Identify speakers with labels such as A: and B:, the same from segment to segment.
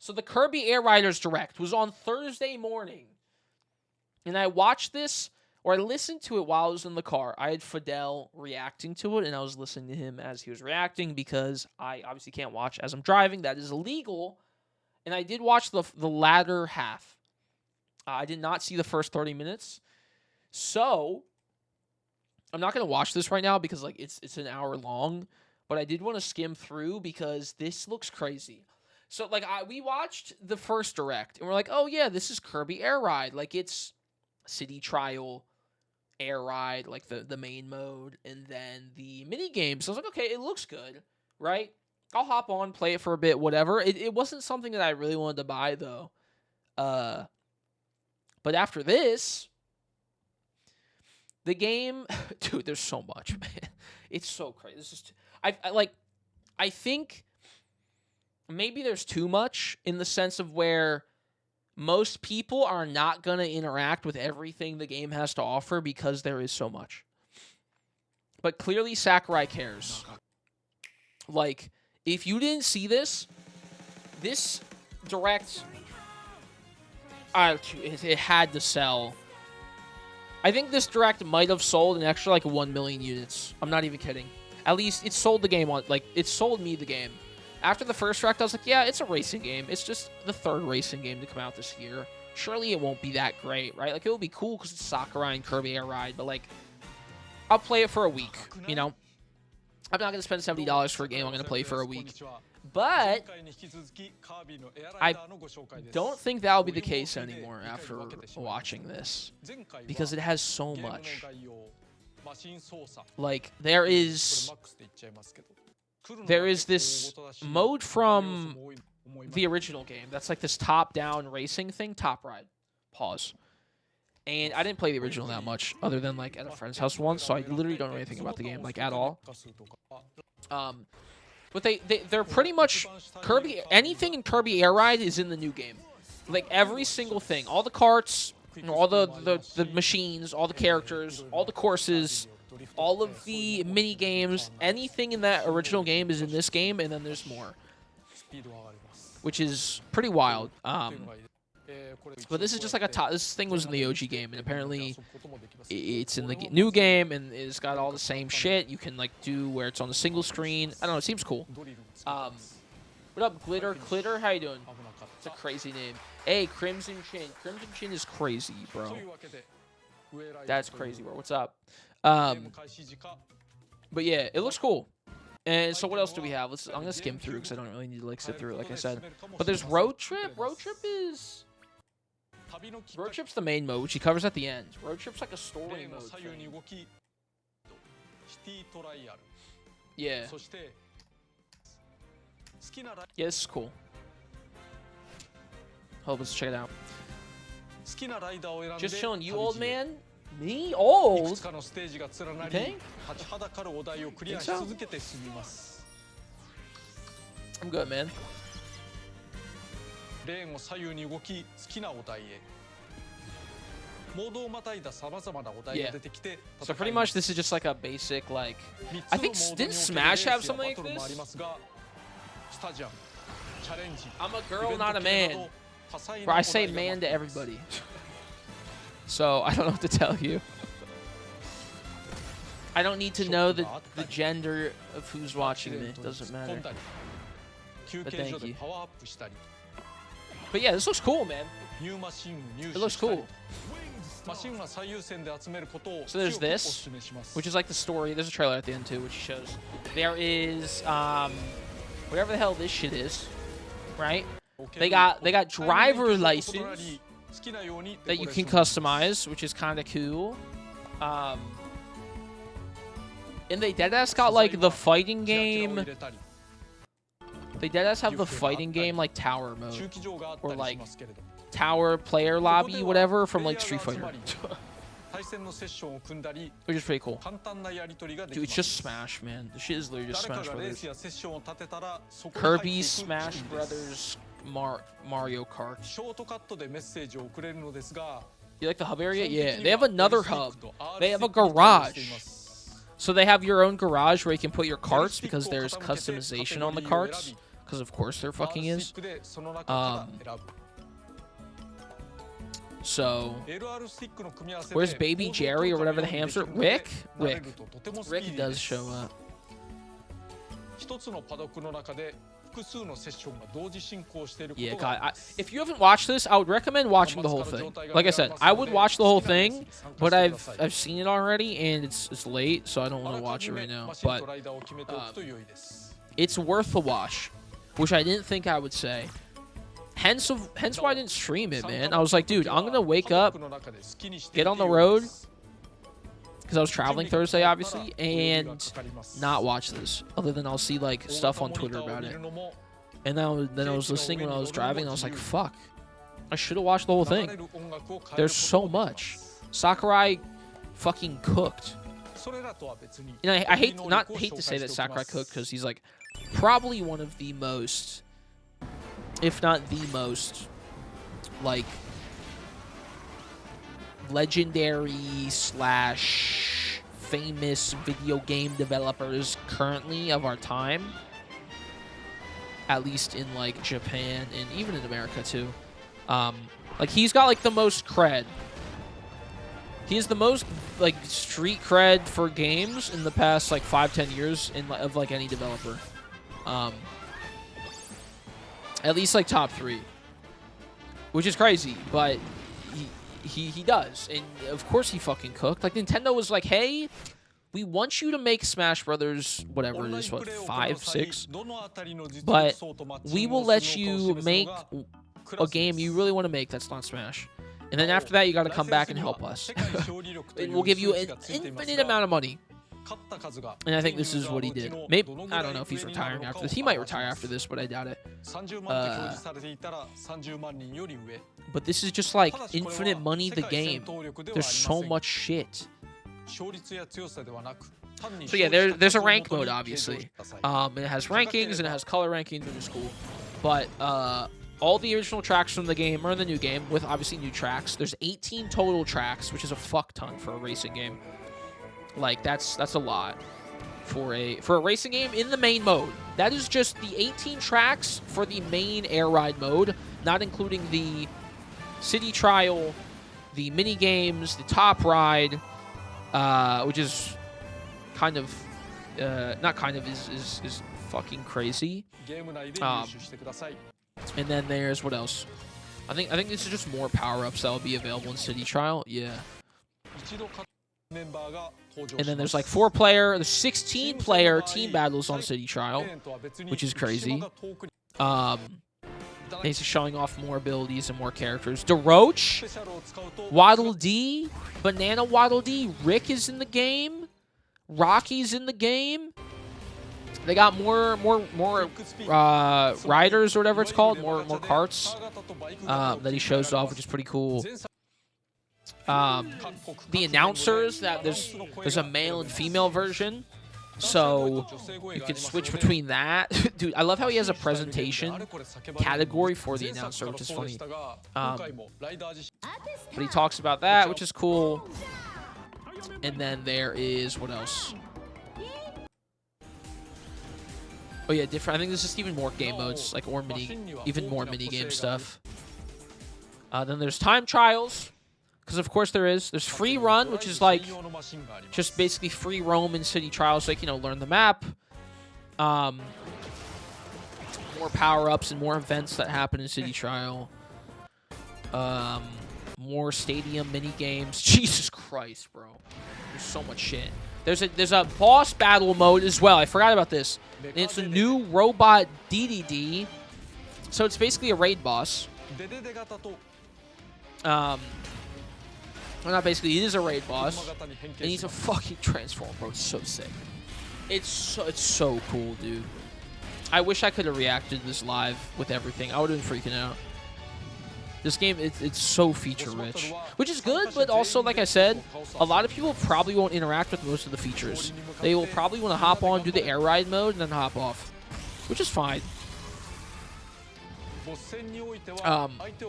A: So the Kirby Air Riders Direct was on Thursday morning. And I watched this, or I listened to it while I was in the car. I had Fidel reacting to it, and I was listening to him as he was reacting because I obviously can't watch as I'm driving. That is illegal. And I did watch the latter half. I did not see the first 30 minutes. So I'm not going to watch this right now because like it's an hour long. But I did want to skim through because this looks crazy. So like we watched the first Direct, and we're like, oh yeah, this is Kirby Air Ride. Like it's City Trial, Air Ride, like the main mode, and then the mini games. So I was like, okay, it looks good, right? I'll hop on, play it for a bit, whatever. It wasn't something that I really wanted to buy though. But after this, the game, dude, there's so much, man. It's so crazy. This is I think maybe there's too much in the sense of where most people are not going to interact with everything the game has to offer because there is so much. But clearly Sakurai cares. Like, if you didn't see this Direct, it had to sell. I think this Direct might have sold an extra, like, 1 million units. I'm not even kidding. At least it sold the game it sold me the game. After the first Direct, I was like, yeah, it's a racing game. It's just the third racing game to come out this year. Surely it won't be that great, right? Like, it will be cool because it's Sakurai and Kirby Air Ride, but, like, I'll play it for a week, you know? I'm not going to spend $70 for a game I'm going to play for a week. But I don't think that will be the case anymore after watching this. Because it has so much. Like, there is this mode from the original game that's like this top-down racing thing. Top Ride. Pause. And I didn't play the original that much, other than like at a friend's house once, so I literally don't know anything about the game, like at all. But they're pretty much Kirby. Anything in Kirby Air Ride is in the new game. Like every single thing, all the carts, all the machines, all the characters, all the courses, all of the mini games, anything in that original game is in this game, and then there's more, which is pretty wild. But this is just like a top. This thing was in the OG game, and apparently it's in the new game, and it's got all the same shit. You can like do where it's on the single screen. I don't know. It seems cool. What up, Glitter? How you doing? It's a crazy name. Hey, Crimson Chin. Crimson Chin is crazy, bro. That's crazy, bro. What's up? But yeah, it looks cool. And so what else do we have? I'm gonna skim through because I don't really need to like sit through it, like I said. But there's Road Trip. Road Trip's the main mode, which he covers at the end. Road Trip's like a story mode thing. Yeah. Yeah, this is cool. Hope let's check it out. Just chilling. You old man? Me? Old? You think? So? I'm good, man. Yeah. So pretty much this is just like a basic, like, I think, didn't Smash have something like this? I'm a girl, not a man. Where I say man to everybody. So I don't know what to tell you. I don't need to know the gender of who's watching me. It doesn't matter. But thank you. But yeah, this looks cool, man. It looks cool. So there's this, which is like the story. There's a trailer at the end too, which shows. There is whatever the hell this shit is, right? They got driver license that you can customize, which is kind of cool. And they deadass got like the fighting game. They deadass have the fighting game like tower mode, or like tower player lobby, whatever, from like Street Fighter. Which is pretty cool. Dude, it's just Smash, man. The shit is literally just Smash Brothers. Kirby Smash Brothers Mario Kart. You like the hub area? Yeah. They have another hub. They have a garage. So they have your own garage where you can put your carts because there's customization on the carts. because of course there fucking is. So, where's Baby Jerry or whatever the hamster? Rick does show up. Yeah, God, if you haven't watched this, I would recommend watching the whole thing. Like I said, I would watch the whole thing, but I've seen it already, and it's late, so I don't want to watch it right now. But it's worth the watch, which I didn't think I would say. Hence why I didn't stream it, man. I was like, dude, I'm gonna wake up, get on the road, because I was traveling Thursday, obviously, and not watch this. Other than I'll see like stuff on Twitter about it. And then I was listening when I was driving, and I was like, fuck, I should have watched the whole thing. There's so much. Sakurai fucking cooked. And I hate to say that Sakurai cooked, because he's like probably one of the most, if not the most, like, legendary / famous video game developers currently of our time. At least in, like, Japan and even in America, too. Like, he's got, like, the most cred. He has the most, like, street cred for games in the past, like, 5-10 years of, like, any developer. At least, like, top 3. Which is crazy, but he does. And, of course, he fucking cooked. Like, Nintendo was like, hey, we want you to make Smash Brothers, whatever it is, what, 5, 6? But we will let you make a game you really want to make that's not Smash. And then after that, you got to come back and help us. And we'll give you an infinite amount of money. And I think this is what he did. Maybe, I don't know if he's retiring after this. He might retire after this, but I doubt it. But this is just like infinite money, the game. There's so much shit. So yeah, there's a rank mode, obviously. And it has rankings, and it has color rankings, which is cool. But all the original tracks from the game are in the new game, with obviously new tracks. There's 18 total tracks, which is a fuck ton for a racing game. Like, that's a lot for a racing game in the main mode. That is just the 18 tracks for the main air ride mode, not including the city trial, the mini games, the top ride, which is kind of not kind of is fucking crazy. And then there's what else? I think this is just more power-ups that will be available in city trial. Yeah. And then there's like 4-player, the 16-player team battles on City Trial, which is crazy. He's showing off more abilities and more characters. DeRoach, Waddle Dee, Banana Waddle Dee, Rick is in the game, Rocky's in the game. They got more riders or whatever it's called, more carts that he shows off, which is pretty cool. The announcers, that there's a male and female version, so you can switch between that. Dude, I love how he has a presentation category for the announcer, which is funny. But he talks about that, which is cool. And then there is, what else? Oh yeah, different. I think this is even more game modes, like, or even more mini game stuff. Then there's time trials. Because, of course, there's free run, which is, like, just basically free roam in city trials, like, you know, learn the map. More power-ups and more events that happen in city trial. More stadium mini-games. Jesus Christ, bro. There's so much shit. There's a boss battle mode as well. I forgot about this. And it's a new robot DDD. So it's basically a raid boss. Well, not basically, it is a raid boss, and he's a fucking transform, bro. It's so sick. It's so cool, dude. I wish I could have reacted to this live with everything. I would have been freaking out. This game, it's so feature-rich, which is good, but also, like I said, a lot of people probably won't interact with most of the features. They will probably want to hop on, do the air ride mode, and then hop off, which is fine.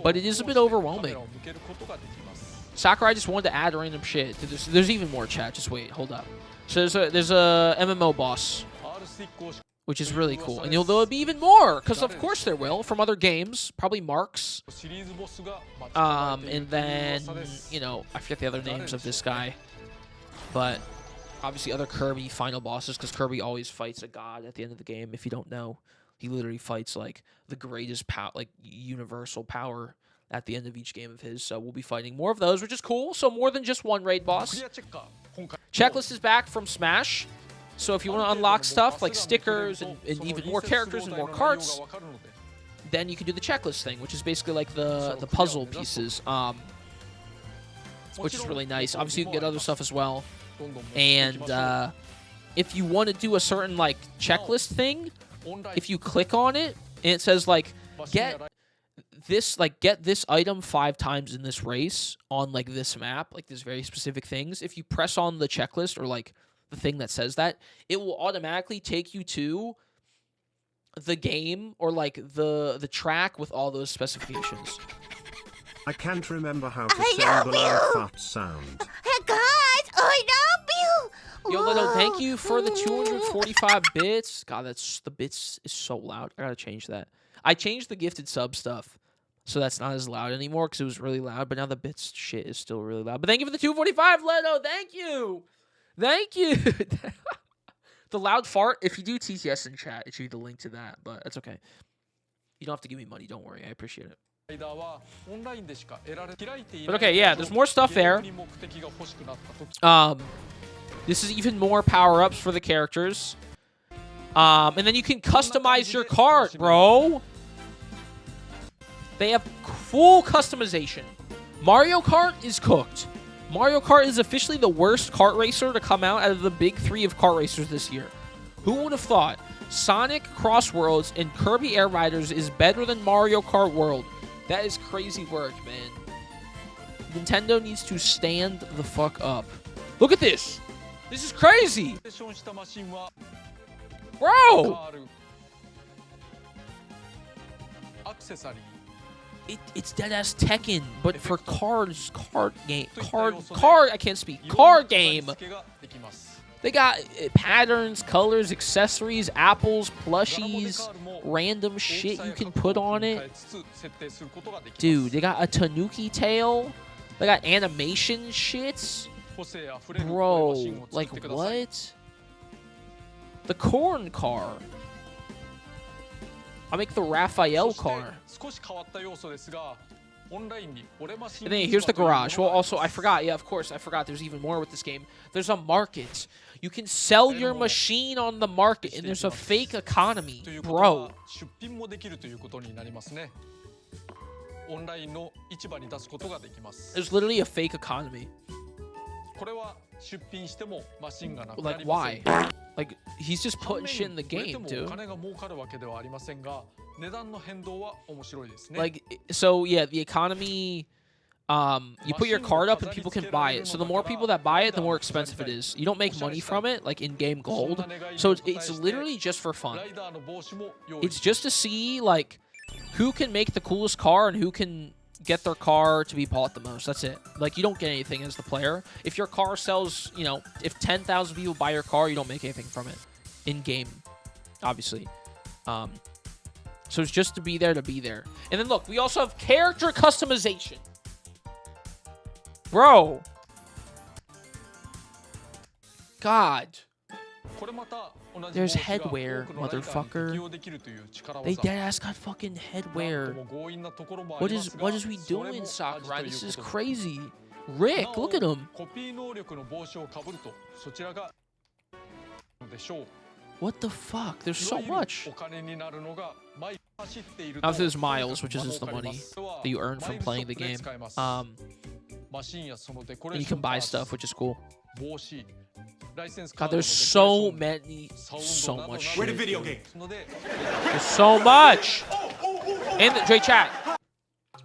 A: But it is a bit overwhelming. Sakurai just wanted to add random shit. There's even more, chat. Just wait. Hold up. So there's a MMO boss, which is really cool. And there'll be even more, because of course there will, from other games, probably Marks. And then, you know, I forget the other names of this guy, but obviously other Kirby final bosses, because Kirby always fights a god at the end of the game. If you don't know, he literally fights like the greatest power, like universal power at the end of each game of his. So we'll be fighting more of those, which is cool. So more than just one raid boss. Checklist is back from Smash. So if you want to unlock stuff like stickers and even more characters and more carts, then you can do the checklist thing, which is basically like the puzzle pieces, which is really nice. Obviously, you can get other stuff as well. And if you want to do a certain like checklist thing, if you click on it and it says like get this item 5 times in this race on like this map, like there's very specific things. If you press on the checklist or like the thing that says that, it will automatically take you to the game or like the track with all those specifications.
B: I can't remember how to say the loud fart sound.
C: Hey guys, I love you.
A: Yo, Lito, thank you for the 245 bits. God, the bits is so loud. I gotta change that. I changed the gifted sub stuff, so that's not as loud anymore because it was really loud. But now the bits shit is still really loud. But thank you for the 245, Lito. Thank you. Thank you. The loud fart, if you do TTS in chat, it should be the link to that, but that's okay. You don't have to give me money. Don't worry. I appreciate it. But okay, yeah, there's more stuff there. This is even more power-ups for the characters. And then you can customize your cart, bro. They have full customization. Mario Kart is cooked. Mario Kart is officially the worst kart racer to come out of the big 3 of kart racers this year. Who would have thought Sonic Cross Worlds and Kirby Air Riders is better than Mario Kart World? That is crazy work, man. Nintendo needs to stand the fuck up. Look at this. This is crazy. Bro. It's deadass Tekken, but for card game. I can't speak. Card game. They got patterns, colors, accessories, apples, plushies, random shit you can put on it. Dude, they got a Tanuki tail. They got animation shits. Bro, like what? The corn car. I'll make the Raphael car. And then here's the garage. Well, also, I forgot. Yeah, of course, I forgot. There's even more with this game. There's a market. You can sell your machine on the market, and there's a fake economy. Bro. There's literally a fake economy. Like, why? Like, he's just putting shit in the game, dude. Like, so, yeah, the economy... you put your card up and people can buy it. So the more people that buy it, the more expensive it is. You don't make money from it, like in-game gold. So it's literally just for fun. It's just to see, like, who can make the coolest car and who can get their car to be bought the most. That's it. Like, you don't get anything as the player. If your car sells, you know, if 10,000 people buy your car, you don't make anything from it. In-game, obviously. So it's just to be there to be there. And then, look, we also have character customization. Bro. God. There's headwear, motherfucker. They deadass got fucking headwear. What is we doing, Sakurai? This is crazy. Rick, look at him. What the fuck? There's so much. Obviously, there's miles, which is just the money that you earn from playing the game. And you can buy stuff, which is cool. God, there's so many, so much shit.
D: We're the video game.
A: There's so much. And the Dre chat.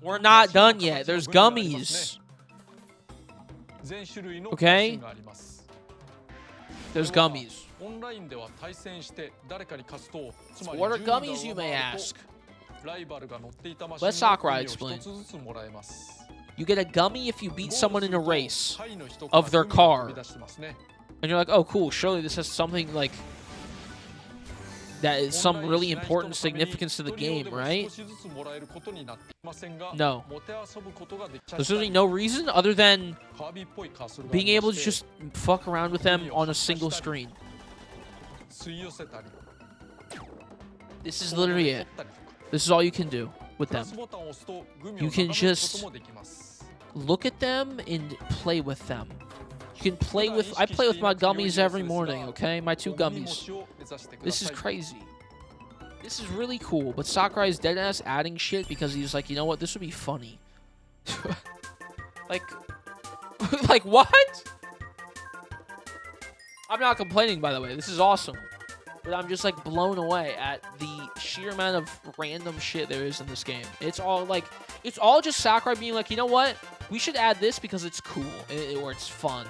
A: We're not done yet. There's gummies. Okay? There's gummies. So what are gummies, you may ask? Let Sakurai explain. You get a gummy if you beat someone in a race of their car. And you're like, oh, cool. Surely this has something like... that is some really important significance to the game, right? No. There's really no reason other than being able to just fuck around with them on a single screen. This is literally it. This is all you can do with them. You can just look at them and play with them. You can play with... I play with my gummies every morning, okay? My 2 gummies. This is crazy. This is really cool, but Sakurai is deadass adding shit because he's like, you know what? This would be funny. like what? I'm not complaining, by the way. This is awesome. But I'm just like blown away at the sheer amount of random shit there is in this game. It's all just Sakurai being like, you know what? We should add this because it's cool or it's fun.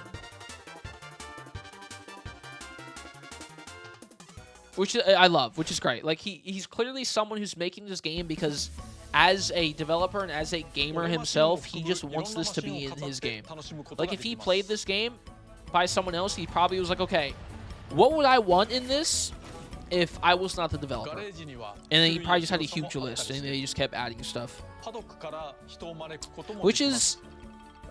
A: Which I love, which is great. Like he's clearly someone who's making this game because as a developer and as a gamer himself, he just wants this to be in his game. Like if he played this game by someone else, he probably was like, okay, what would I want in this if I was not the developer? And then he probably just had a huge list and they just kept adding stuff. Which is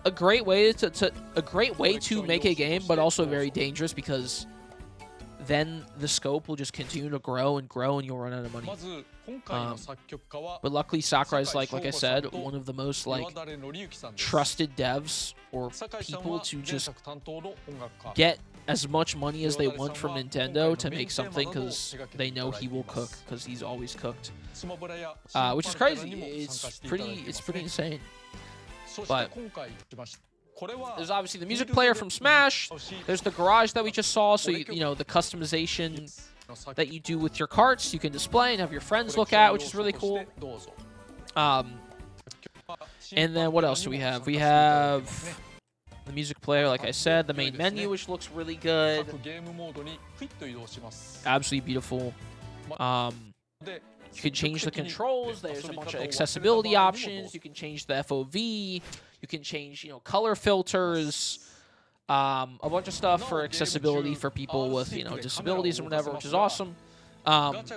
A: a great way to make a game, but also very dangerous because then the scope will just continue to grow and grow and you'll run out of money. But luckily Sakurai's like I said, one of the most trusted devs or people to just get as much money as they want from Nintendo to make something because they know he will cook because he's always cooked. Which is crazy. It's pretty insane. But there's obviously the music player from Smash. There's the garage that we just saw. So, you know, the customization that you do with your carts, you can display and have your friends look at, which is really cool. And then what else do we have? We have the music player, like I said, the main menu, which looks really good. Absolutely beautiful. You can change the controls. There's a bunch of accessibility options. You can change the FOV. You can change, you know, color filters. A bunch of stuff for accessibility for people with, you know, disabilities and whatever, which is awesome. And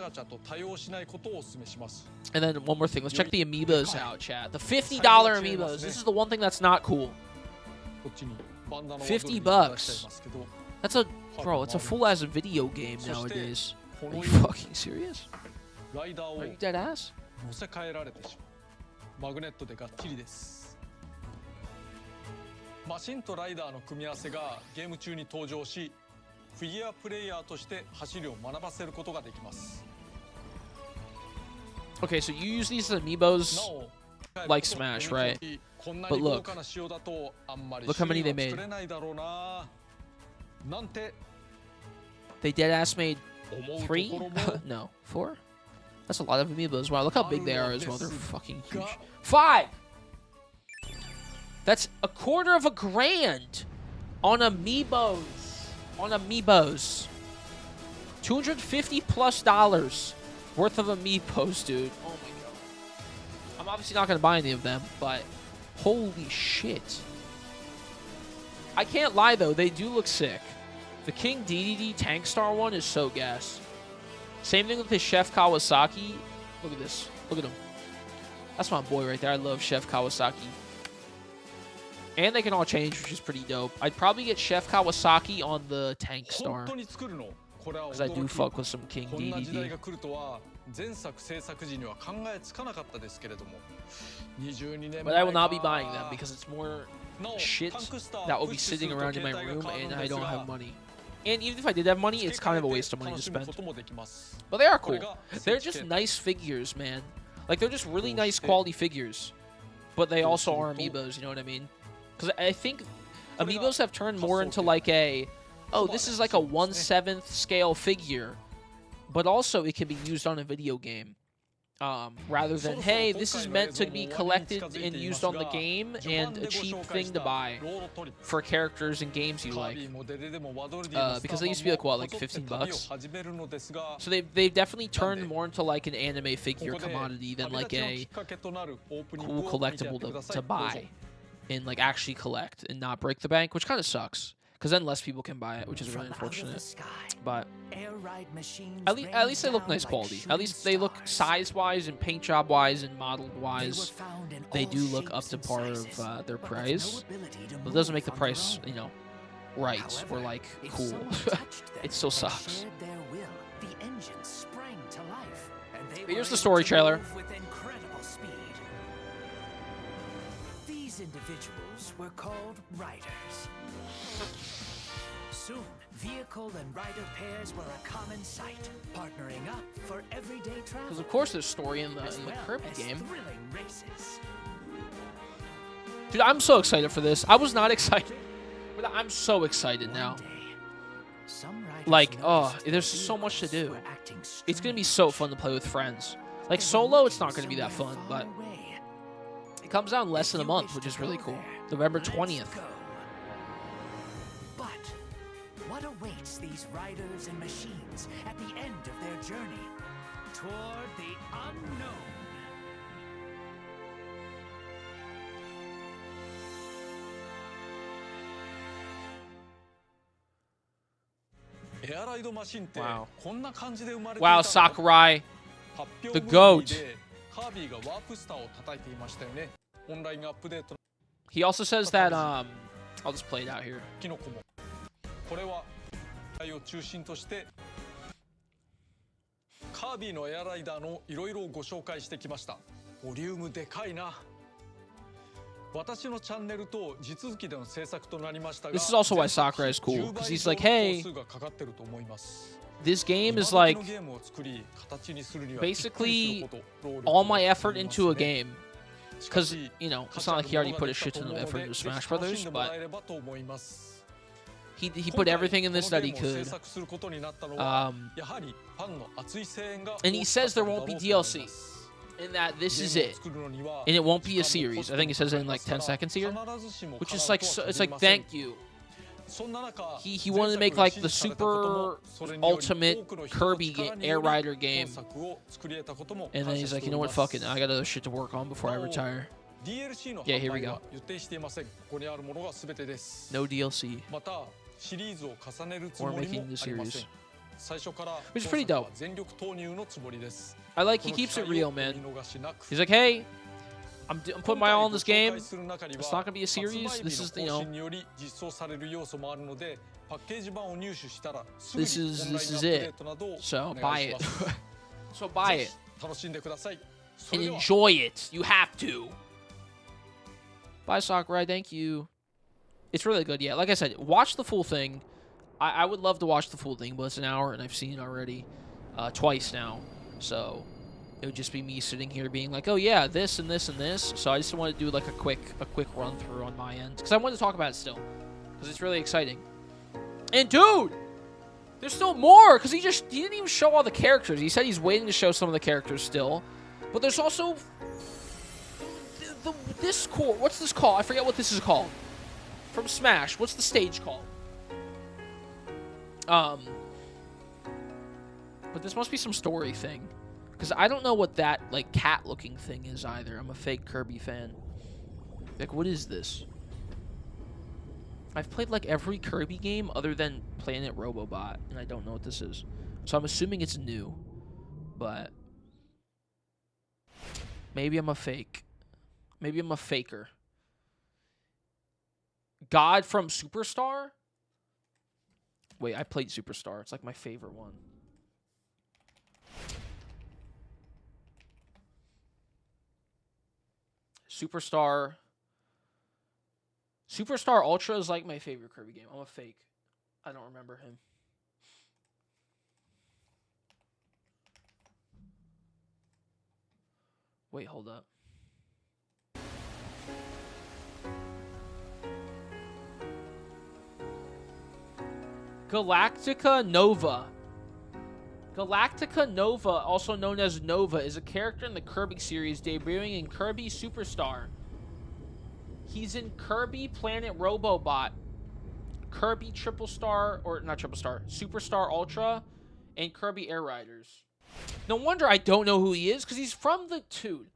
A: then one more thing. Let's check the amiibos out, chat. The $50 amiibos. This is the one thing that's not cool. $50. That's a... Bro, it's a full-ass video game nowadays. Are you fucking serious? Are you dead ass? Okay, so you use these amiibos like Smash, right? But look how many they made. They deadass made 3? No, 4? That's a lot of amiibos. Wow, look how big they are as well. They're fucking huge. 5! That's $250,000 on amiibos. On amiibos. $250+ worth of amiibos, dude. Oh my god. I'm obviously not gonna buy any of them, but holy shit. I can't lie though, they do look sick. The King DDD Tank Star one is so gas. Same thing with the Chef Kawasaki. Look at this. Look at him. That's my boy right there. I love Chef Kawasaki. And they can all change, which is pretty dope. I'd probably get Chef Kawasaki on the Tank Star. Because I do fuck with some King DDD. But I will not be buying them because it's more shit that will be sitting around in my room and I don't have money. And even if I did have money, it's kind of a waste of money to spend. But they are cool. They're just nice figures, man. Like, they're just really nice quality figures. But they also are amiibos, you know what I mean? Because I think amiibos have turned more into like a, oh, this is like a 1/7 scale figure. But also it can be used on a video game. Rather than, hey, this is meant to be collected and used on the game and a cheap thing to buy for characters and games you like. Because they used to be like, what, like $15? So they've definitely turned more into like an anime figure commodity than like a cool collectible to buy and like actually collect and not break the bank, which kind of sucks. because then less people can buy it, which is really unfortunate. But at least they look nice quality. At least they look size-wise and paint job-wise and model-wise. They do look up to par of their price. But it doesn't make the price, you know, right or like cool. It still sucks. But here's the story trailer.
D: These individuals were called riders. Soon, vehicle and rider pairs were a common sight, partnering up for everyday travel.
A: Because of course there's story in the Kirby game.
D: Races.
A: Dude, I'm so excited for this. I was not excited, but I'm so excited now. Like, oh, there's so much to do. It's gonna be so fun to play with friends. Like solo, it's not gonna be that fun, but it comes out in less than a month, which is really cool. November 20th.
D: But what awaits these riders and machines at the end of their journey toward the unknown?
A: Wow. Wow, Sakurai. The GOAT. He also says that, I'll just play it out here. This is also why Sakurai is cool, because he's like, hey, this game is like basically all my effort into a game. Because, you know, it's not like he already put a shit ton of effort into Smash Brothers, but he put everything in this that he could. And he says there won't be DLC. And that this is it, and it won't be a series. I think he says it in like 10 seconds here, which is like it's like thank you. He wanted to make like the super ultimate Kirby Air Rider game, and then he's like, you know what, fuck it, I got other shit to work on before I retire. Yeah, here we go. No DLC. We're making the series. Which is pretty dope. I like he keeps it real, man. He's like, hey, I'm putting my all in this game. It's not gonna be a series. This is, you know, this is it. So buy it. So buy it and enjoy it. You have to. Bye, Sakurai. Thank you. It's really good. Yeah, like I said, watch the full thing. I would love to watch the full thing, but it's an hour, and I've seen it already twice now. So it would just be me sitting here being like, oh, yeah, this and this and this. So I just want to do like a quick run-through on my end. Because I wanted to talk about it still. Because it's really exciting. And, dude, there's still more. Because he didn't even show all the characters. He said he's waiting to show some of the characters still. But there's also this called. What's this called? I forget what this is called. From Smash. What's the stage called? But this must be some story thing. Because I don't know what that, like, cat-looking thing is either. I'm a fake Kirby fan. Like, what is this? I've played, like, every Kirby game other than Planet Robobot, and I don't know what this is. So I'm assuming it's new. But maybe I'm a fake. Maybe I'm a faker. God from Superstar? Wait, I played Superstar. It's like my favorite one. Superstar Ultra is like my favorite Kirby game. I'm a fake. I don't remember him. Wait, hold up. Galactica Nova. Galactica Nova, also known as Nova, is a character in the Kirby series debuting in Kirby Superstar. He's in Kirby Planet Robobot, Kirby Triple Star, or not Triple Star, Superstar Ultra, and Kirby Air Riders. No wonder I don't know who he is, because he's from the... Dude,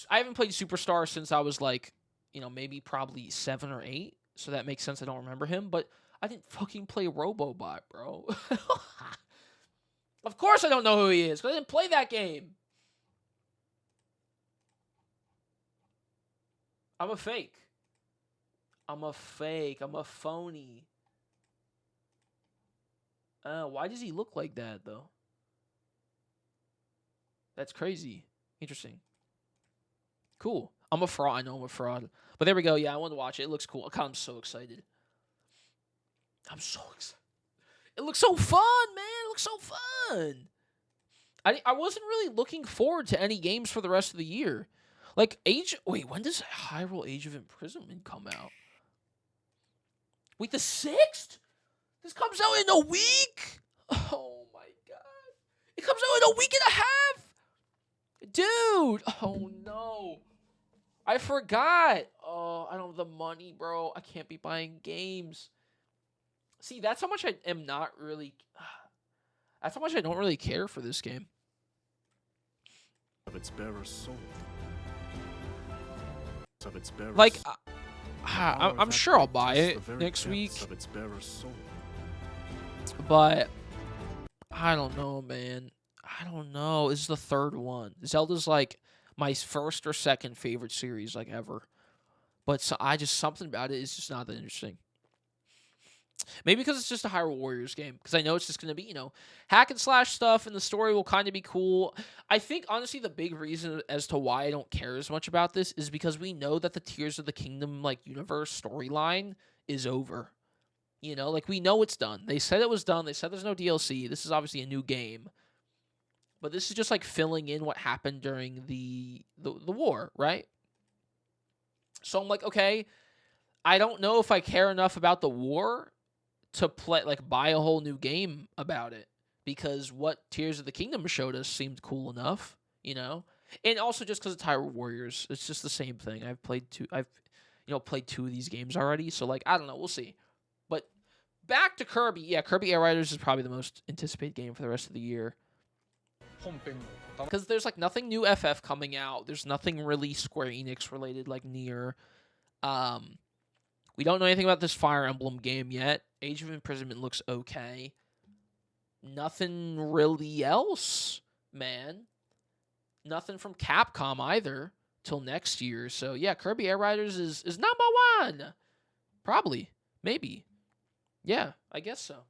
A: I haven't played Superstar since I was like, you know, maybe probably 7 or 8, so that makes sense I don't remember him, but I didn't fucking play Robobot, bro. Of course I don't know who he is, because I didn't play that game. I'm a fake. I'm a fake. I'm a phony. Why does he look like that, though? That's crazy. Interesting. Cool. I'm a fraud. I know I'm a fraud. But there we go. Yeah, I want to watch it. It looks cool. I'm so excited. I'm so excited. It looks so fun, man. It looks so fun. I wasn't really looking forward to any games for the rest of the year. Like, wait, when does Hyrule Age of Imprisonment come out? Wait, the 6th? This comes out in a week? Oh, my God. It comes out in a week and a half? Dude. Oh, no. I forgot. Oh, I don't have the money, bro. I can't be buying games. See, that's how much I am not really... That's how much I don't really care for this game.
B: Of its bearer's soul. Of its bearer's
A: Like, I'm sure I'll buy it next week.
B: of its bearer's soul.
A: But I don't know, man. I don't know. This is the 3rd one. Zelda's like my first or second favorite series like ever. But something about it is just not that interesting. Maybe because it's just a Hyrule Warriors game. Because I know it's just going to be, hack and slash stuff, and the story will kind of be cool. I think, honestly, the big reason as to why I don't care as much about this is because we know that the Tears of the Kingdom, universe storyline is over. We know it's done. They said it was done. They said there's no DLC. This is obviously a new game. But this is just, filling in what happened during the war, right? So I'm like, okay, I don't know if I care enough about the war to buy a whole new game about it, because what Tears of the Kingdom showed us seemed cool enough, and also just because it's Hyrule Warriors, it's just the same thing. I've played 2 of these games already, so I don't know, we'll see. But back to Kirby. Yeah, Kirby Air Riders is probably the most anticipated game for the rest of the year, because there's nothing new FF coming out. There's nothing really Square Enix related like Nier. We don't know anything about this Fire Emblem game yet. Age of Imprisonment looks okay. Nothing really else, man. Nothing from Capcom either till next year. So, yeah, Kirby Air Riders is number 1. Probably. Maybe. Yeah, I guess so.